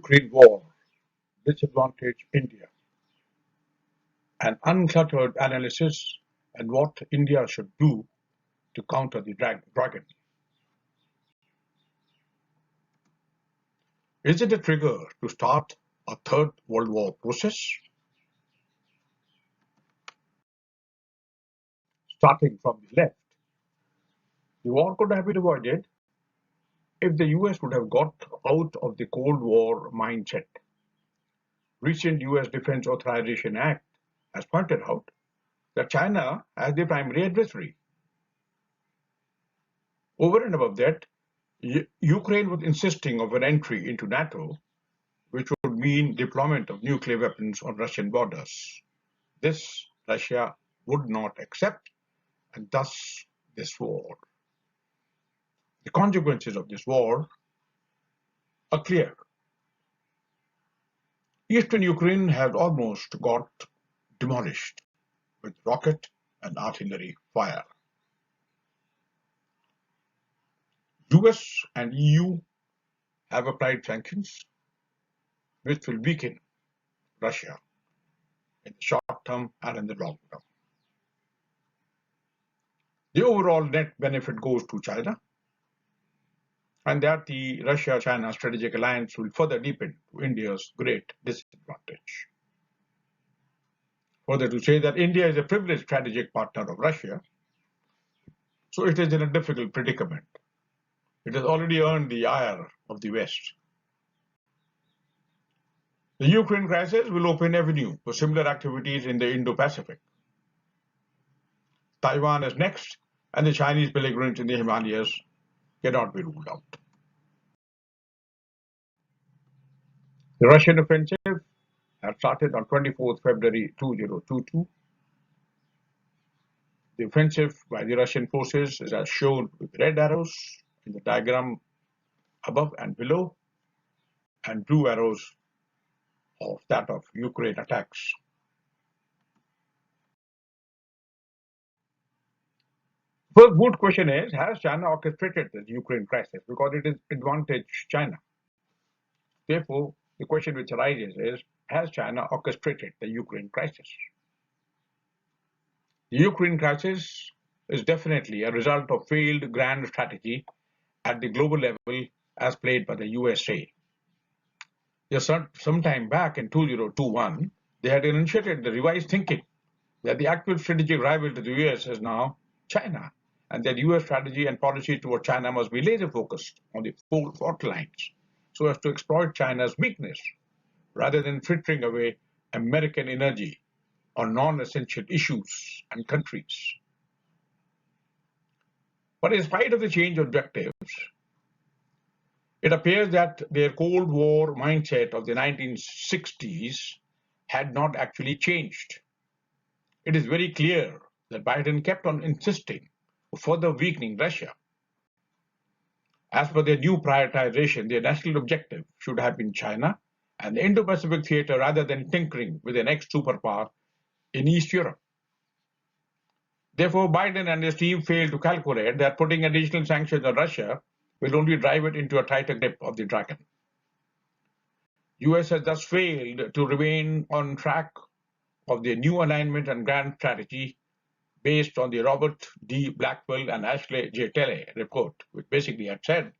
Ukraine war disadvantage India, an uncluttered analysis and what India should do to counter the dragon. Is it a trigger to start a third world war process? Starting from the left, the war could have been avoided if the US would have got out of the Cold War mindset. Recent US Defense Authorization Act has pointed out that China as the primary adversary. Over and above that, Ukraine was insisting of an entry into NATO, which would mean deployment of nuclear weapons on Russian borders. This Russia would not accept, and thus this war. The consequences of this war are clear. Eastern Ukraine has almost got demolished with rocket and artillery fire. US and EU have applied sanctions which will weaken Russia in the short term and in the long term. The overall net benefit goes to China, and that the Russia-China strategic alliance will further deepen to India's great disadvantage. Further to say that India is a privileged strategic partner of Russia, so it is in a difficult predicament. It has already earned the ire of the West. The Ukraine crisis will open avenue for similar activities in the Indo-Pacific. Taiwan is next, and the Chinese belligerents in the Himalayas cannot be ruled out. The Russian offensive had started on 24th February 2022. The offensive by the Russian forces is as shown with red arrows in the diagram above and below, and blue arrows of that of Ukraine attacks. First good question is, has China orchestrated the Ukraine crisis? Because it is advantage China. Therefore, the question which arises is, has China orchestrated the Ukraine crisis? The Ukraine crisis is definitely a result of failed grand strategy at the global level as played by the USA. Just some time back in 2021, they had initiated the revised thinking that the actual strategic rival to the US is now China, and that US strategy and policy toward China must be laser focused on the four fault lines so as to exploit China's weakness rather than frittering away American energy on non-essential issues and countries. But in spite of the change of objectives, it appears that their Cold War mindset of the 1960s had not actually changed. It is very clear that Biden kept on insisting of further weakening Russia. As per their new prioritization, their national objective should have been China and the Indo-Pacific theater rather than tinkering with the next superpower in East Europe. Therefore, Biden and his team failed to calculate that putting additional sanctions on Russia will only drive it into a tighter grip of the dragon. US has thus failed to remain on track of their new alignment and grand strategy based on the Robert D. Blackwell and Ashley J. Telle report, which basically had said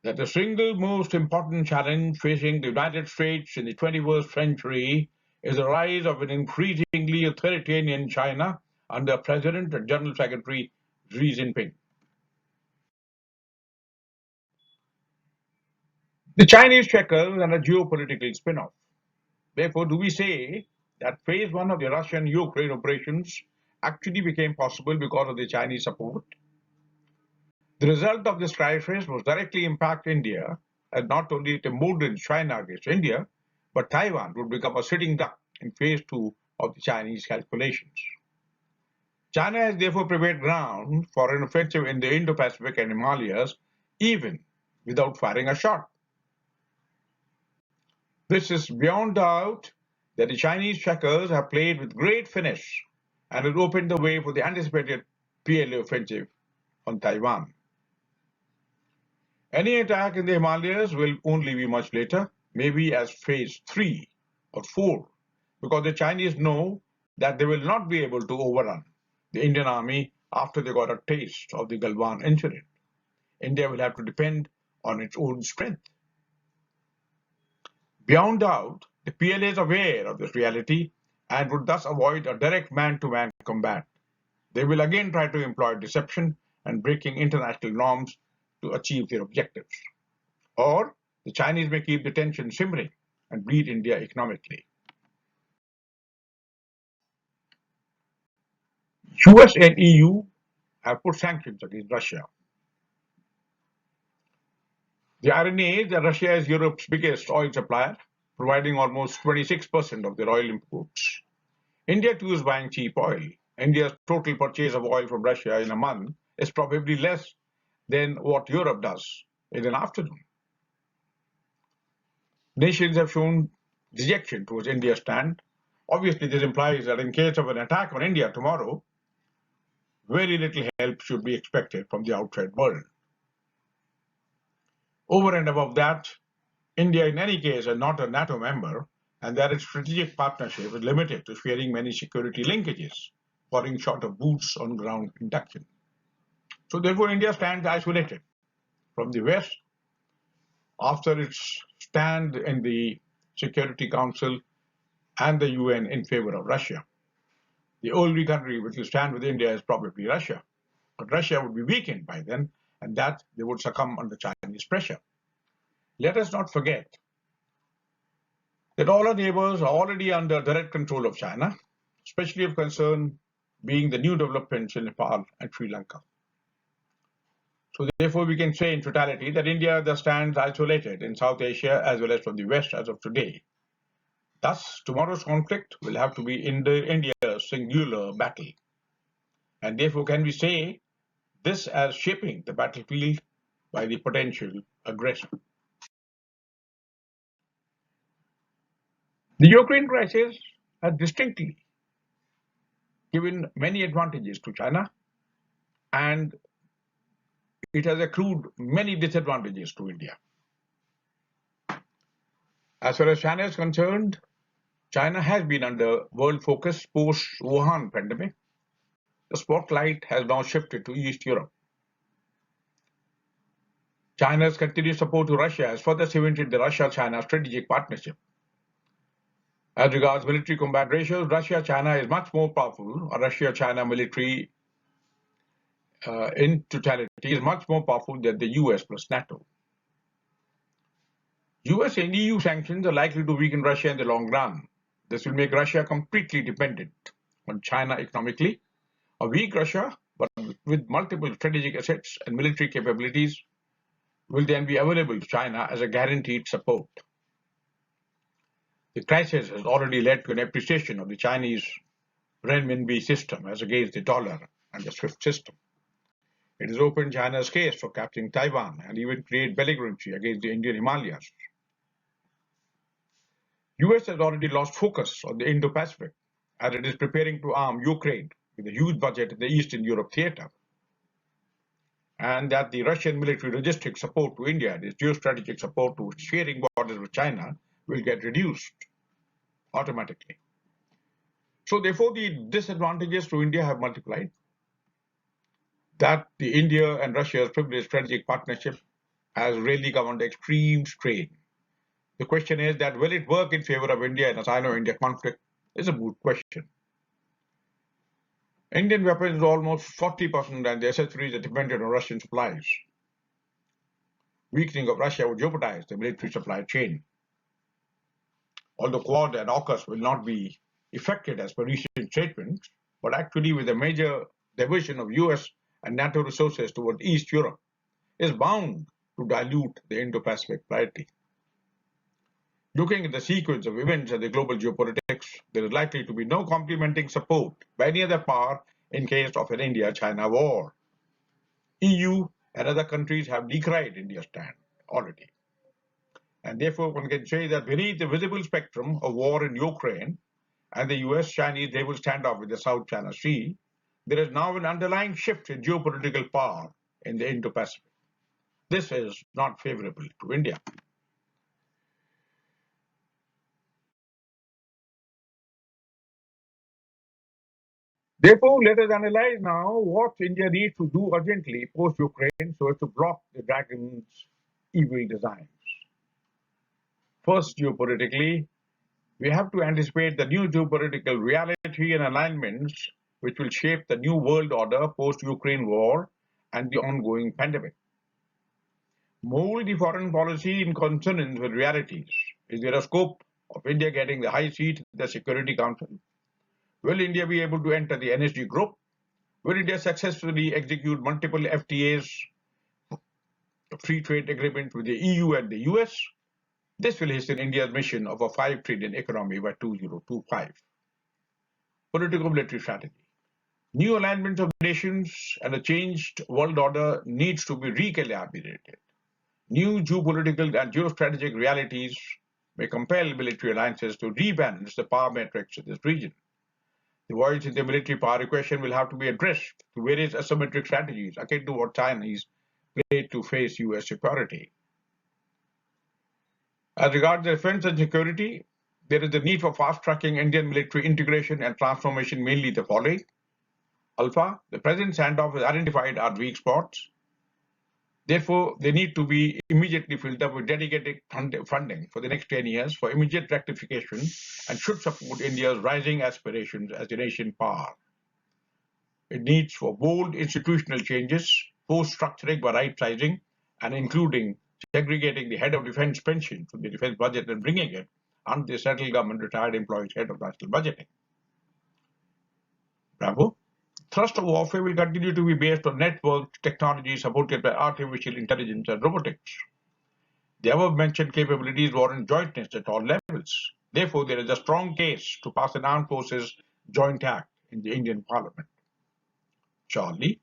that the single most important challenge facing the United States in the 21st century is the rise of an increasingly authoritarian China under President and General Secretary Xi Jinping. The Chinese checkers and a geopolitical spin-off. Therefore, do we say that phase one of the Russian-Ukraine operations actually became possible because of the Chinese support? The result of this crisis was directly impact India, as not only it emboldened China against India, but Taiwan would become a sitting duck in phase two of the Chinese calculations. China has therefore prepared ground for an offensive in the Indo-Pacific and Himalayas, even without firing a shot. This is beyond doubt that the Chinese checkers have played with great finish and has opened the way for the anticipated PLA offensive on Taiwan. Any attack in the Himalayas will only be much later maybe as phase 3 or 4, because the Chinese know that they will not be able to overrun the Indian army after they got a taste of the Galwan incident. India will have to depend on its own strength. Beyond doubt, the PLA is aware of this reality and would thus avoid a direct man-to-man combat. They will again try to employ deception and breaking international norms to achieve their objectives. Or the Chinese may keep the tension simmering and bleed India economically. US and EU have put sanctions against Russia. The irony is that Russia is Europe's biggest oil supplier, providing almost 26% of their oil imports. India too is buying cheap oil. India's total purchase of oil from Russia in a month is probably less than what Europe does in an afternoon. Nations have shown dejection towards India's stand. Obviously, this implies that in case of an attack on India tomorrow, very little help should be expected from the outside world. Over and above that, India in any case is not a NATO member, and that its strategic partnership is limited to sharing many security linkages, falling short of boots on ground induction. So therefore, India stands isolated from the West after its stand in the Security Council and the UN in favor of Russia. The only country which will stand with India is probably Russia. But Russia would be weakened by then, and that they would succumb under Chinese pressure. Let us not forget that all our neighbors are already under direct control of China, especially of concern being the new developments in Nepal and Sri Lanka. So therefore, we can say in totality that India thus stands isolated in South Asia as well as from the West as of today. Thus, tomorrow's conflict will have to be India's singular battle. And therefore, can we say this as shaping the battlefield by the potential aggressor? The Ukraine crisis has distinctly given many advantages to China, and it has accrued many disadvantages to India. As far as China is concerned, China has been under world focus post-Wuhan pandemic. The spotlight has now shifted to East Europe. China's continued support to Russia has further cemented the Russia-China strategic partnership. As regards military combat ratios, Russia-China is much more powerful, or Russia-China military in totality is much more powerful than the US plus NATO. US and EU sanctions are likely to weaken Russia in the long run. This will make Russia completely dependent on China economically. A weak Russia, but with multiple strategic assets and military capabilities, will then be available to China as a guaranteed support. The crisis has already led to an appreciation of the Chinese renminbi system as against the dollar and the SWIFT system. It has opened China's case for capturing Taiwan and even create belligerency against the Indian Himalayas. US has already lost focus on the Indo-Pacific as it is preparing to arm Ukraine with a huge budget in the Eastern Europe theater. And that the Russian military logistic support to India and its geostrategic support to sharing borders with China will get reduced automatically. So therefore, the disadvantages to India have multiplied. That the India and Russia's privileged strategic partnership has really come under extreme strain. The question is that will it work in favor of India in a Sino-India conflict is a moot question. Indian weapons are almost 40% and the accessories are dependent on Russian supplies. Weakening of Russia would jeopardize the military supply chain. Although Quad and AUKUS will not be affected as per recent statements, but actually with a major diversion of US and NATO resources toward East Europe is bound to dilute the Indo-Pacific priority. Looking at the sequence of events and the global geopolitics, there is likely to be no complementing support by any other power in case of an India-China war. EU and other countries have decried India's stand already. And therefore, one can say that beneath the visible spectrum of war in Ukraine and the US-Chinese naval standoff with the South China Sea, there is now an underlying shift in geopolitical power in the Indo-Pacific. This is not favorable to India. Therefore, let us analyze now what India needs to do urgently post-Ukraine so as to block the dragon's evil designs. First, geopolitically, we have to anticipate the new geopolitical reality and alignments which will shape the new world order post-Ukraine war and the ongoing pandemic. Mold the foreign policy in consonance with realities. Is there a scope of India getting the high seat in the Security Council? Will India be able to enter the NSG group? Will India successfully execute multiple FTAs, free trade agreements with the EU and the US? This will hasten India's mission of a 5 trillion economy by 2025. Political military strategy. New alignments of nations and a changed world order needs to be recalibrated. New geopolitical and geostrategic realities may compel military alliances to rebalance the power matrix in this region. The voids in the military power equation will have to be addressed through various asymmetric strategies akin to what Chinese played to face US security. As regards defense and security, there is the need for fast-tracking Indian military integration and transformation, mainly the following. Alpha, the present standoff has identified our weak spots. Therefore, they need to be immediately filled up with dedicated funding for the next 10 years for immediate rectification and should support India's rising aspirations as a nation power. It needs for bold institutional changes, post-structuring by right-sizing and including segregating the head of defense pension from the defense budget and bringing it under the central government retired employees head of national budgeting. Bravo. Thrust of warfare will continue to be based on networked technology supported by artificial intelligence and robotics. The above-mentioned capabilities warrant jointness at all levels. Therefore, there is a strong case to pass an Armed Forces Joint Act in the Indian Parliament. Surely,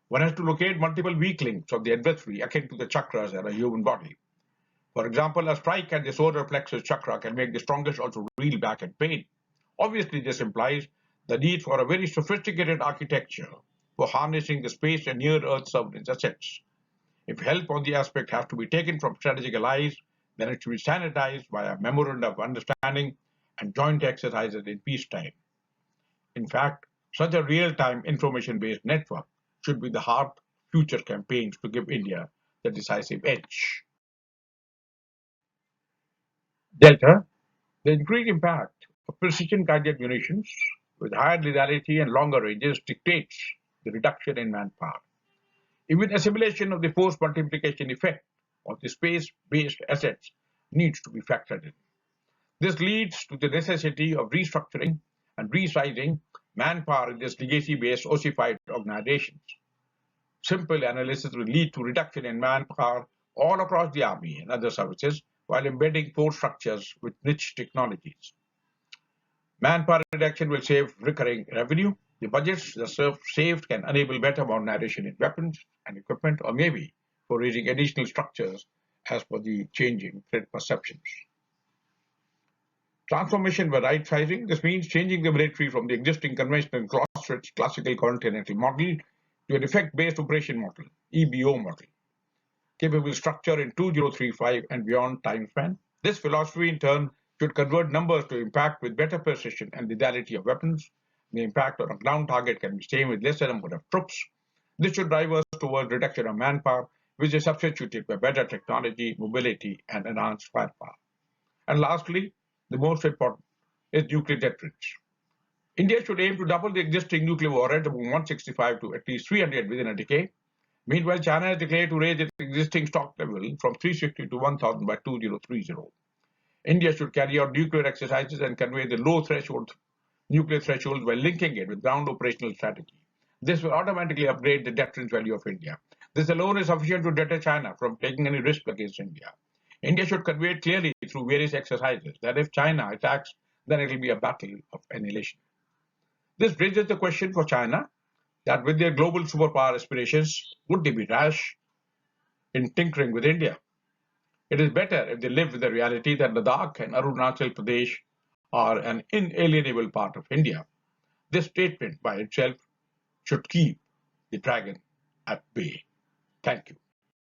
one has to locate multiple weak links of the adversary akin to the chakras in a human body. For example, a strike at the solar plexus chakra can make the strongest also reel back in pain. Obviously, this implies the need for a very sophisticated architecture for harnessing the space and near-Earth surveillance assets. If help on the aspect has to be taken from strategic allies, then it should be sanitized by a memorandum of understanding and joint exercises in peacetime. In fact, such a real-time information-based network should be the heart of future campaigns to give India the decisive edge. Delta, the increased impact of precision-guided munitions with higher lethality and longer ranges dictates the reduction in manpower. Even assimilation of the force multiplication effect of the space-based assets needs to be factored in. This leads to the necessity of restructuring and resizing manpower in these legacy-based ossified organizations. Simple analysis will lead to reduction in manpower all across the army and other services while embedding force structures with niche technologies. Manpower reduction will save recurring revenue. The budgets that saved can enable better modernization in weapons and equipment, or maybe for raising additional structures as per the changing threat perceptions. Transformation by right sizing. This means changing the military from the existing conventional classical continental model to an effect-based operation model, EBO model, capable structure in 2035 and beyond time span. This philosophy, in turn, should convert numbers to impact with better precision and lethality of weapons. The impact on a ground target can be same with lesser number of troops. This should drive us towards reduction of manpower, which is substituted by better technology, mobility, and enhanced firepower. And lastly, the most important is nuclear deterrence. India should aim to double the existing nuclear warheads from 165 to at least 300 within a decade. Meanwhile, China has declared to raise its existing stock level from 360 to 1,000 by 2030. India should carry out nuclear exercises and convey the low threshold nuclear thresholds by linking it with ground operational strategy. This will automatically upgrade the deterrence value of India. This alone is sufficient to deter China from taking any risk against India. India should convey it clearly through various exercises that if China attacks, then it will be a battle of annihilation. This raises the question for China that with their global superpower aspirations, would they be rash in tinkering with India? It is better if they live with the reality that Ladakh and Arunachal Pradesh are an inalienable part of India. This statement by itself should keep the dragon at bay. Thank you.